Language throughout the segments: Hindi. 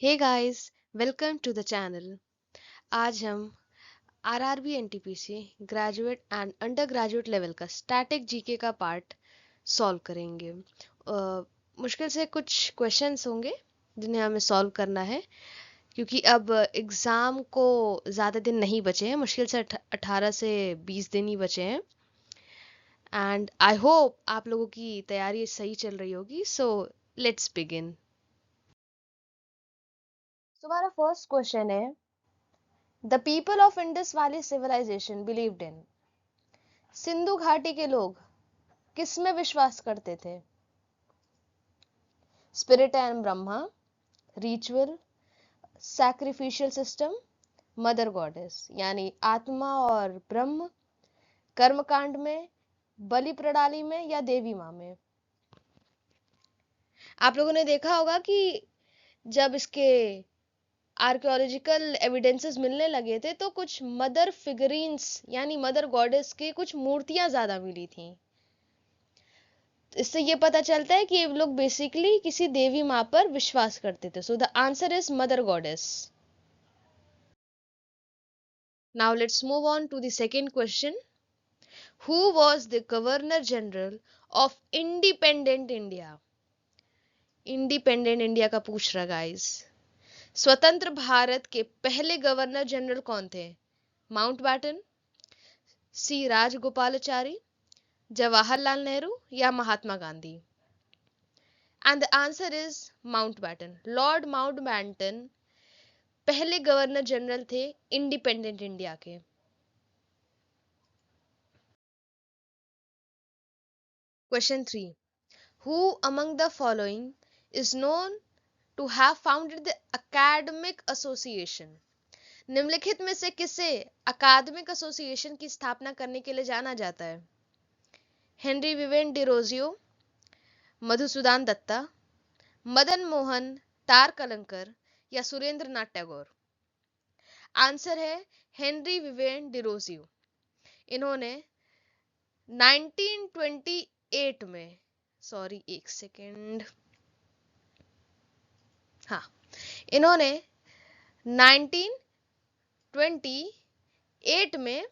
Hey guys, welcome to the channel. आज हम RRB NTPC graduate and under graduate level का स्टैटिक जीके का पार्ट सॉल्व करेंगे। मुश्किल से कुछ क्वेश्चंस होंगे जिन्हें हमें सॉल्व करना है, क्योंकि अब एग्ज़ाम को ज़्यादा दिन नहीं बचे हैं। मुश्किल से 18 से 20 दिन ही बचे हैं। एंड आई होप आप लोगों की तैयारी सही चल रही होगी। So let's begin. तो हमारा फर्स्ट क्वेश्चन है, the people of Indus valley civilisation believed in. Sindhu घाटी के लोग किस में विश्वास करते थे? Spirit and Brahma, ritual, sacrificial system, mother goddess. यानी आत्मा और ब्रह्म, कर्मकांड में, बलि प्रणाली में या देवी माँ में। आप लोगों ने देखा होगा कि जब इसके आर्कियोलॉजिकल एविडेंसेस मिलने लगे थे तो कुछ मदर फिगरीन्स यानी मदर गॉडेस की कुछ मूर्तियां ज्यादा मिली थी। इससे ये पता चलता है कि ये लोग बेसिकली किसी देवी माँ पर विश्वास करते थे। So the answer is mother goddess. Now let's move on to the second question. Who was the governor general of independent India? Independent India का पूछ रहा गाइस। स्वतंत्र भारत के पहले गवर्नर जनरल कौन थे? माउंटबैटन, सी राजगोपालाचारी, जवाहरलाल नेहरू या Mahatma Gandhi? And the answer is Mountbatten. Lord Mountbatten पहले गवर्नर जनरल थे इंडिपेंडेंट इंडिया के। Question 3, who among the following is known to have founded the academic association? निम्नलिखित में से किसे अकादमिक एसोसिएशन की स्थापना करने के लिए जाना जाता है? हेनरी विवेन डिरोजियो, मधुसूदन दत्ता, मदन मोहन टारकलंकर या सुरेंद्रनाथ टैगोर? आंसर है हेनरी विवेन डिरोजियो। इन्होंने 1928 में, सॉरी एक सेकेंड, हाँ, इन्होंने 1928 में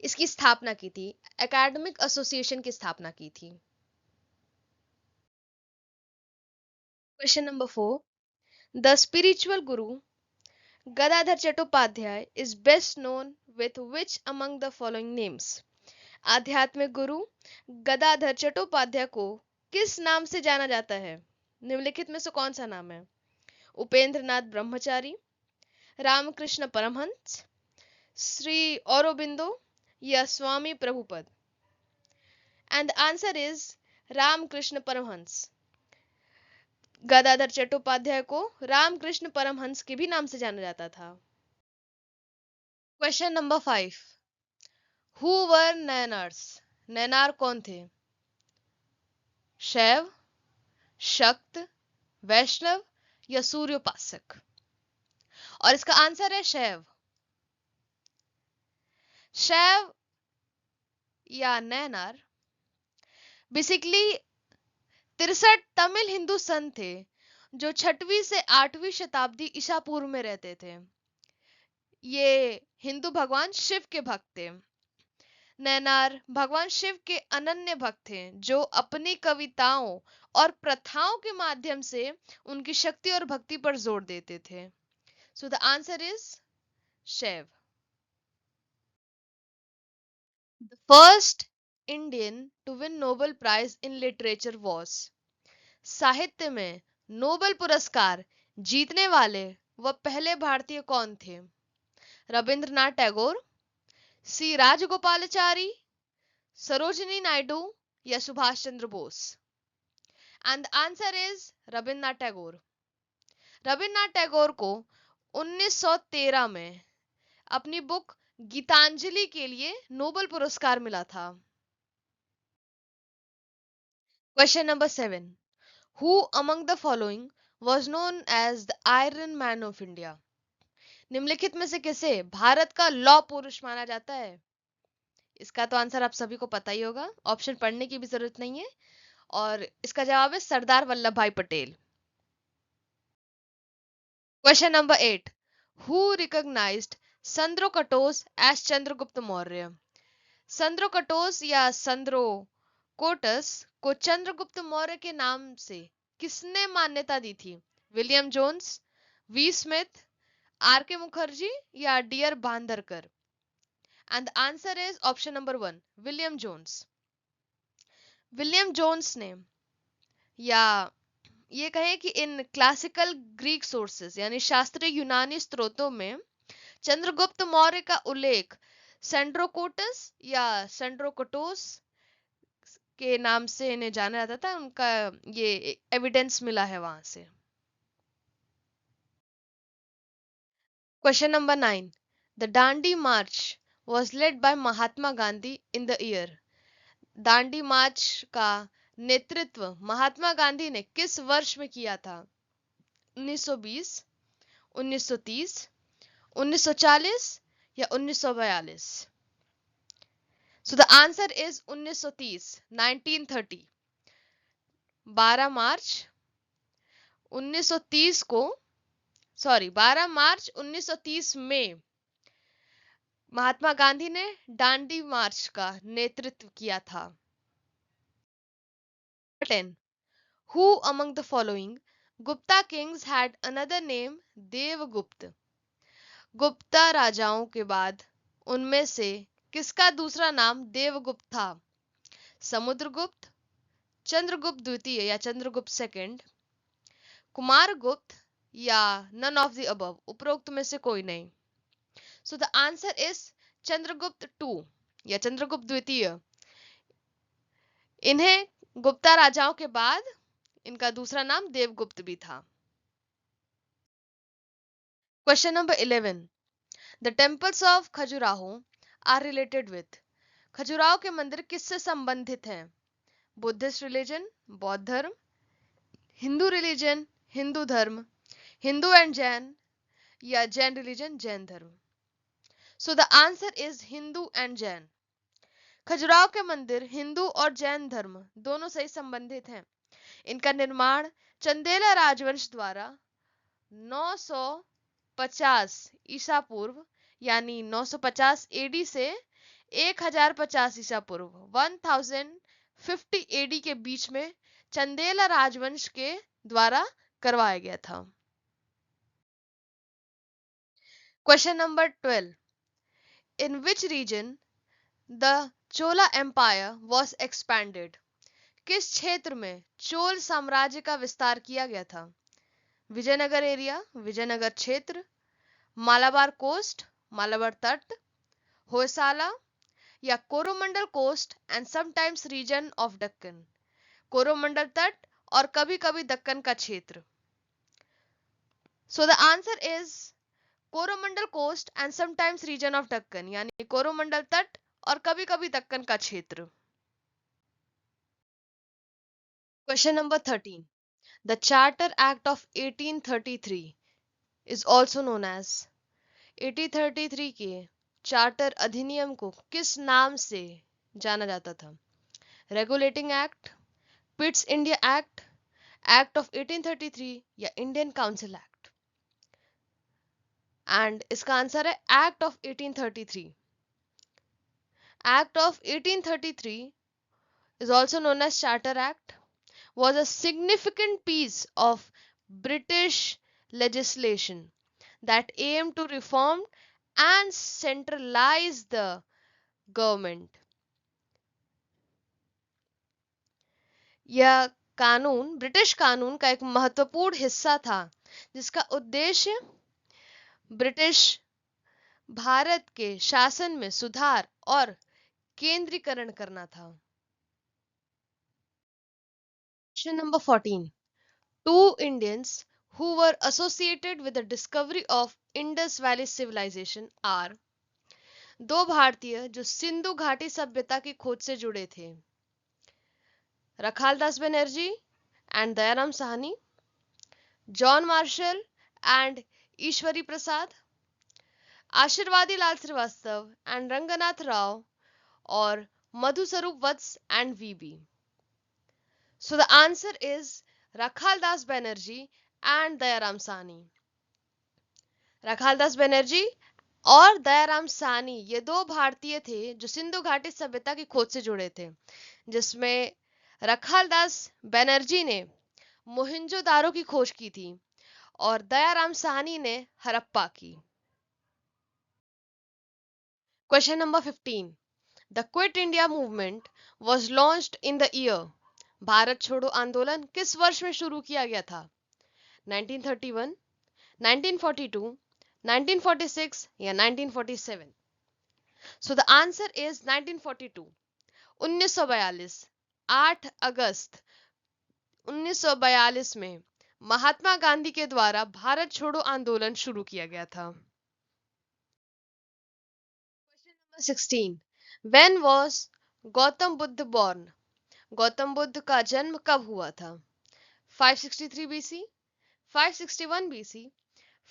इसकी स्थापना की थी, एकेडमिक एसोसिएशन की स्थापना की थी। Question number 4, the spiritual Guru Gadadhar Chattopadhyay is best known with which among the following names? आध्यात्मिक गुरु गदाधर चट्टोपाध्याय को किस नाम से जाना जाता है? निम्नलिखित में से कौन सा नाम है? उपेंद्रनाथ ब्रह्मचारी, रामकृष्ण परमहंस, श्री औरोबिंदो या Swami Prabhupada? And answer is Ramakrishna Paramahansa. Gadadhar Chattopadhyay को रामकृष्ण परमहंस के भी नाम से जाना जाता था। Question number 5, who were Nayanars? Nayanar कौन थे? शैव, शक्त, वैष्णव या सूर्योपासक? और इसका आंसर है शैव। शैव या नैनार बेसिकली 63 तमिल हिंदू संत थे जो 6वीं से 8वीं शताब्दी ईसा पूर्व में रहते थे। ये हिंदू भगवान शिव के भक्त थे। नैनार भगवान शिव के अनन्य भक्त थे जो अपनी कविताओं और प्रथाओं के माध्यम से उनकी शक्ति और भक्ति पर जोर देते थे। So the answer is Shaiva. The first Indian to win Nobel prize in literature was. साहित्य में नोबेल पुरस्कार जीतने वाले वह पहले भारतीय कौन थे? रविंद्रनाथ टैगोर, सी राजगोपालाचारी, सरोजिनी नायडू या Subhash Chandra Bose? And answer is Rabindranath Tagore. Rabindranath Tagore को 1913 में अपनी बुक गीतांजलि के लिए नोबेल पुरस्कार मिला था। Question number 7, who among the following was known as the iron man of India? निम्नलिखित में से किसे भारत का लौह पुरुष माना जाता है? इसका तो आंसर आप सभी को पता ही होगा, ऑप्शन पढ़ने की भी जरूरत नहीं है। और इसका जवाब है सरदार वल्लभ भाई Patel. Question number 8. Who recognized Sandrocatos as Chandragupta Maurya? संद्रोकटोस या संद्रोकोटस को चंद्रगुप्त मौर्य के नाम से किसने मान्यता दी थी? William Jones, V Smith, R K Mukherjee या D R Bhandarkar? And the answer is option number 1, William Jones. William Jones ने, या ये कहें कि इन क्लासिकल ग्रीक सोर्सेस यानी शास्त्रीय यूनानी स्रोतों में चंद्रगुप्त मौर्य का उल्लेख सेंड्रोकोटस या सेंड्रोकोटोस के नाम से इन्हें जाना जाता था, उनका ये एविडेंस मिला है वहां से। Question number 9. The Dandi march was led by Mahatma Gandhi in the year. Dandi march का नेतृत्व महात्मा गांधी ने किस वर्ष में किया था? 1920, 1930, 1940 या 1942? So the answer is 1930, 1930। 12 मार्च 1930 को 12 मार्च 1930 में महात्मा गांधी ने दांडी मार्च का नेतृत्व किया था। 10. Who among the following Gupta kings had another name Devagupta? Gupta राजाओं के बाद उनमें से किसका दूसरा नाम देवगुप्त था? समुद्रगुप्त, चंद्रगुप्त द्वितीय या चंद्रगुप्त सेकंड, कुमारगुप्त या नन ऑफ द अबव, उपरोक्त में से कोई नहीं? So the answer is Chandragupta two या चंद्रगुप्त द्वितीय। इन्हें गुप्ता राजाओं के बाद इनका दूसरा नाम देवगुप्त भी था। Question number 11. The temples of Khajuraho are related with. Khajuraho के मंदिर किससे संबंधित हैं? बुद्धिस्ट रिलीजन, बौद्ध धर्म, हिंदू रिलीजन, हिंदू धर्म, हिंदू एंड जैन या जैन रिलीजन, जैन धर्म? सो the answer is Hindu and Jain. Khajuraho के मंदिर हिंदू और जैन धर्म दोनों से संबंधित हैं। इनका निर्माण चंदेला राजवंश द्वारा 950 ईसा पूर्व यानी 950 एडी से 1050 ईसा पूर्व 1050 एडी के बीच में चंदेला राजवंश के द्वारा करवाया गया था। Question number 12. In which region the Chola empire was expanded? किस क्षेत्र में चोल साम्राज्य का विस्तार किया गया था? विजयनगर एरिया, विजयनगर क्षेत्र, मालाबार कोस्ट, मालाबार तट, होयसाला या Coromandel coast and sometimes region of Deccan? Coromandel तट और कभी कभी दक्कन का क्षेत्र। So the answer is Coromandel coast and sometimes region of Deccan, यानी कोरोमंडल तट और कभी कभी दक्कन का क्षेत्र। Question number 13. The charter act of 1833 is also known as 1833 के चार्टर अधिनियम को किस नाम से जाना जाता था? Regulating act, Pitt's India act, act of 1833 या इंडियन काउंसिल एक्ट? एंड इसका आंसर है act of 1833। Act of 1833 is also known as Charter Act, was a significant piece of British legislation that aimed to reform and centralize the government. यह कानून ब्रिटिश कानून का एक महत्वपूर्ण हिस्सा था जिसका उद्देश्य ब्रिटिश भारत के शासन में सुधार और केंद्रीकरण करना था। Question number 14. Two Indians who were associated with the discovery of Indus Valley civilization are. दो भारतीय जो सिंधु घाटी सभ्यता की खोज से जुड़े थे। Rakhaldas Banerjee and Dayaram Sahni, John Marshall and Ishwari Prasad, Ashirbadi Lal Srivastava and Ranganath Rao और Madhoswarup Vats and V B? So the answer is Rakhaldas Banerjee and Dayaram Sahni. Rakhaldas Banerjee और दयाराम सानी ये दो भारतीय थे जो सिंधु घाटी सभ्यता की खोज से जुड़े थे, जिसमें रखालदास बनर्जी ने मोहनजोदारो की खोज की थी और दयाराम साहनी ने हड़प्पा की। Question number 15। The quit India movement was launched in the year. Bharat छोड़ो आंदोलन किस वर्ष में शुरू किया गया था? 1931, 1942, 1946 या 1947? So the answer is 1942. 1942। 8 अगस्त 1942 में महात्मा गांधी के द्वारा भारत छोड़ो आंदोलन शुरू किया गया था। Question number 16। When was Gautam Buddha born? Gautam Buddha का जन्म कब हुआ था? 563 BC, 561 BC,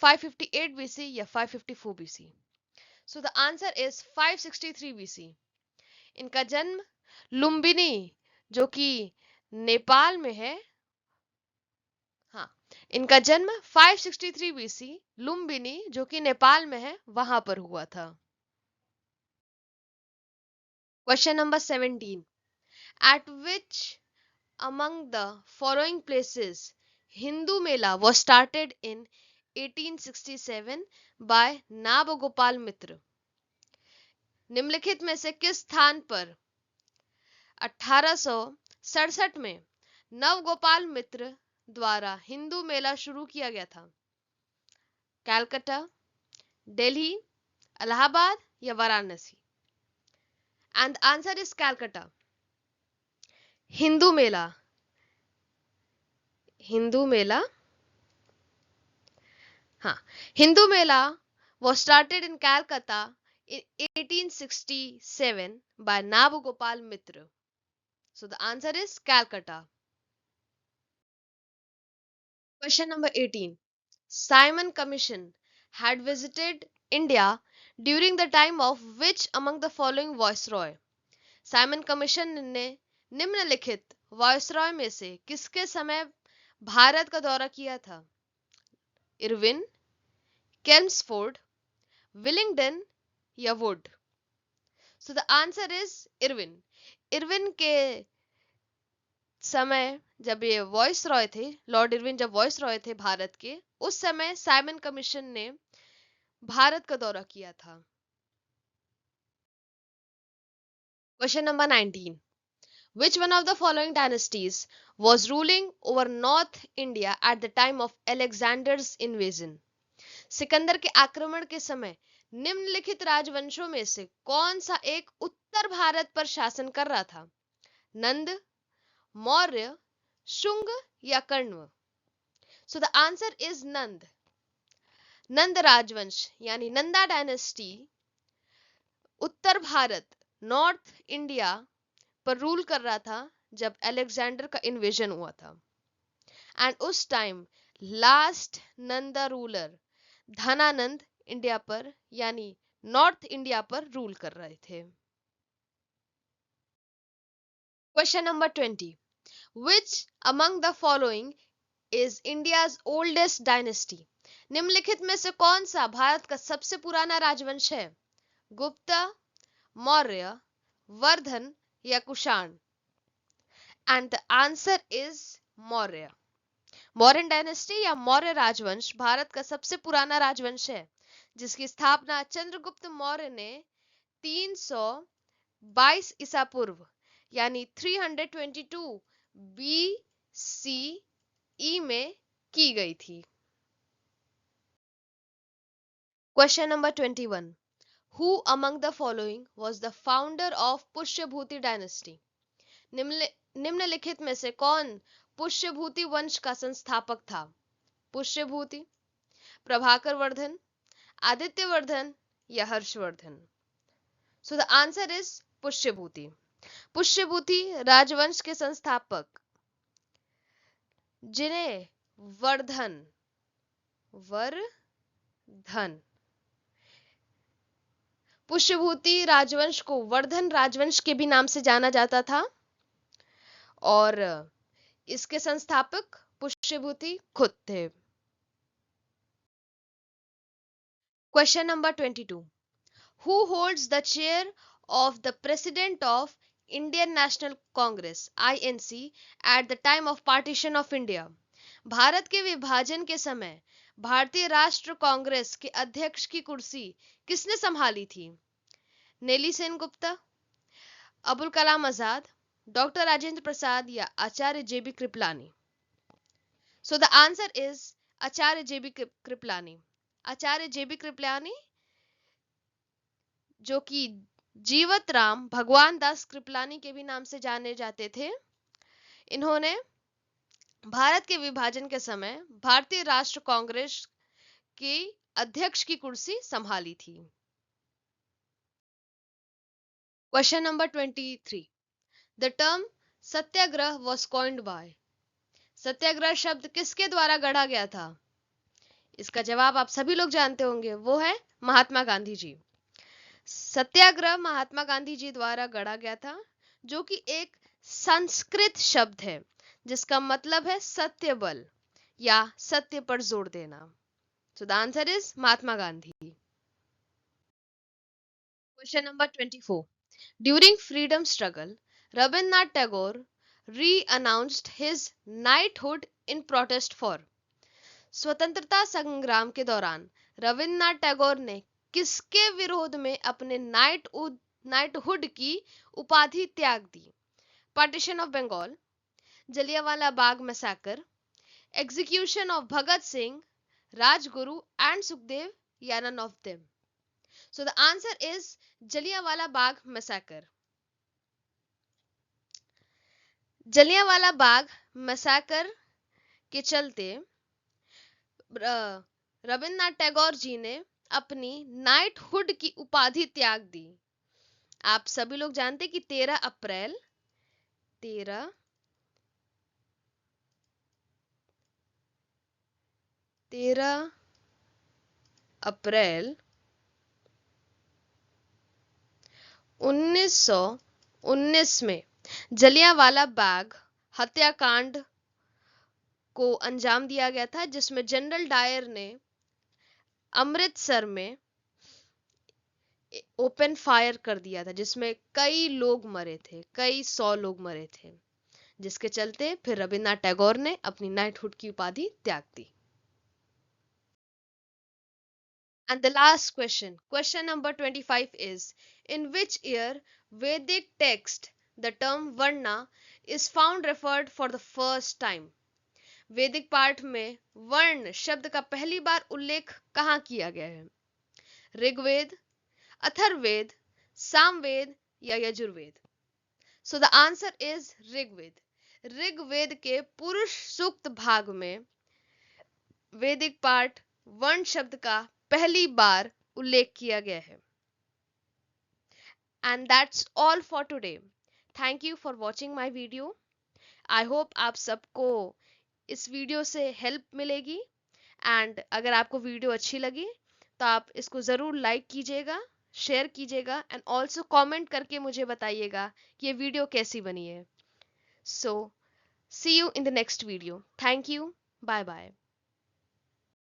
558 BC या 554 BC? So the answer is 563 BC। इनका जन्म लुम्बिनी जो कि नेपाल में है, हाँ, इनका जन्म 563 BC लुम्बिनी जो कि नेपाल में है वहां पर हुआ था। Question number 17। Eight which among the following places Hindu Mela was started in 1867 by नाबगोपाल मित्र? निम्नलिखित में से किस स्थान पर 1867 में नवगोपाल मित्र द्वारा हिंदू मेला शुरू किया गया था? कलकत्ता, दिल्ली, इलाहाबाद या Varanasi? And answer is Calcutta. Hindu Mela, Hindu Mela, हाँ, Hindu Mela was started in Calcutta in 1867 by Nabagopal Mitra. So the answer is Calcutta. Question number 18. Simon Commission had visited India during the time of which among the following viceroy? Simon commission ने निम्नलिखित वायसरॉय में से किसके समय भारत का दौरा किया था? इरविन, केम्सफोर्ड, विलिंगडन या would? So the answer is Irwin. Irwin के समय जब ये वॉइस रॉय थे, लॉर्ड इरविन जब वॉइस रॉय थे भारत के, उस समय साइमन कमीशन ने भारत का दौरा किया था। Question number 19। Which one of the following dynasties was ruling over North India at the time of Alexander's invasion? Sikandar के आक्रमण के समय निम्नलिखित राजवंशों में से कौन सा एक उत्तर भारत पर शासन कर रहा था? नंद, मौर्य, शुंग या Kanva? So the answer is Nanda. Nanda राजवंश यानी नंदा डायनेस्टी उत्तर भारत, नॉर्थ इंडिया पर रूल कर रहा था जब अलेक्जेंडर का इन्वेजन हुआ था। एंड उस time last Nanda ruler Dhanananda India पर यानी नॉर्थ इंडिया पर रूल कर रहे थे। Question number 20। Which among the following is India's oldest dynasty? निम्नलिखित में से कौन सा भारत का सबसे पुराना राजवंश है? गुप्त, मौर्य, वर्धन या Kushan? And the answer is Maurya. Mauryan dynasty या मौर्य राजवंश भारत का सबसे पुराना राजवंश है, जिसकी स्थापना चंद्रगुप्त मौर्य ने 322 ईसा पूर्व यानी 322 BCE में की गई थी। Question number 21। Who among the following was the founder of Pushyabhuti dynasty? निम्नलिखित में से कौन पुष्यभूति वंश का संस्थापक था? पुष्यभूति, प्रभाकर वर्धन, आदित्य वर्धन या हर्षवर्धन? सो the answer is Pushyabhuti. Pushyabhuti राजवंश के संस्थापक जिन्हें वर्धन पुष्यभूति राजवंश को वर्धन राजवंश के भी नाम से जाना जाता था और इसके संस्थापक पुष्यभूति खुद थे। Question number 22. Who holds the chair of the President of Indian National Congress INC at the time of partition of India? Bharat के विभाजन के समय भारतीय राष्ट्र कांग्रेस के अध्यक्ष की कुर्सी किसने संभाली थी? नेली सेन गुप्ता, अबुल कलाम आजाद, डॉक्टर राजेंद्र प्रसाद या आचार्य जेबी Kripalani? So the answer is आचार्य जेबी कृपलानी. आचार्य जेबी कृपलानी, जो कि जीवत राम भगवान दास कृपलानी के भी नाम से जाने जाते थे, इन्होंने भारत के विभाजन के समय भारतीय राष्ट्र कांग्रेस के अध्यक्ष की कुर्सी संभाली थी. Question number 23. The term satyagraha was coined by. Satyagraha शब्द किसके द्वारा गढ़ा गया था? इसका जवाब आप सभी लोग जानते होंगे, वो है महात्मा गांधी जी. सत्याग्रह महात्मा गांधी जी द्वारा गढ़ा गया था, जो कि एक संस्कृत शब्द है जिसका मतलब है सत्य बल या सत्य पर जोर देना. So the answer is Mahatma Gandhi. Question number 24. During freedom struggle Rabindranath Tagore renounced his knighthood in protest for. स्वतंत्रता संग्राम के दौरान रविन्द्रनाथ टैगोर ने किसके विरोध में अपने नाइटहुड की उपाधि त्याग दी? Partition of Bengal, Jallianwala Bagh massacre, execution of Bhagat Singh, Rajguru and Sukhdev या none of them? So the answer is Jallianwala Bagh massacre. Jallianwala Bagh massacre के चलते रविन्द्रनाथ टैगोर जी ने अपनी नाइटहुड की उपाधि त्याग दी. आप सभी लोग जानते कि 13 अप्रैल 1919 में जलियांवाला बाग हत्याकांड को अंजाम दिया गया था, जिसमें जनरल डायर ने अमृतसर में ओपन फायर कर दिया था, जिसमें कई लोग मरे थे, कई 100 लोग मरे थे, जिसके चलते फिर रविन्द्रनाथ टैगोर ने अपनी नाइटहुड की उपाधि त्याग दी. And the last question number 25 is, in which year Vedic text the term Varna is found referred for the first time? वैदिक पाठ में वर्ण शब्द का पहली बार उल्लेख कहाँ किया गया है? ऋग्वेद, अथर्ववेद, सामवेद या Yajurveda? So the answer is Rigveda. Rigveda के पुरुष सूक्त भाग में वैदिक पाठ वर्ण शब्द का पहली बार उल्लेख किया गया है. And that's all for today. Thank you for watching my video. I hope आप सबको इस वीडियो से हेल्प मिलेगी. एंड अगर आपको वीडियो अच्छी लगी तो आप इसको ज़रूर लाइक कीजिएगा, शेयर कीजिएगा एंड ऑल्सो कमेंट करके मुझे बताइएगा कि ये वीडियो कैसी बनी है. So see you in the next video. Thank you. Bye bye.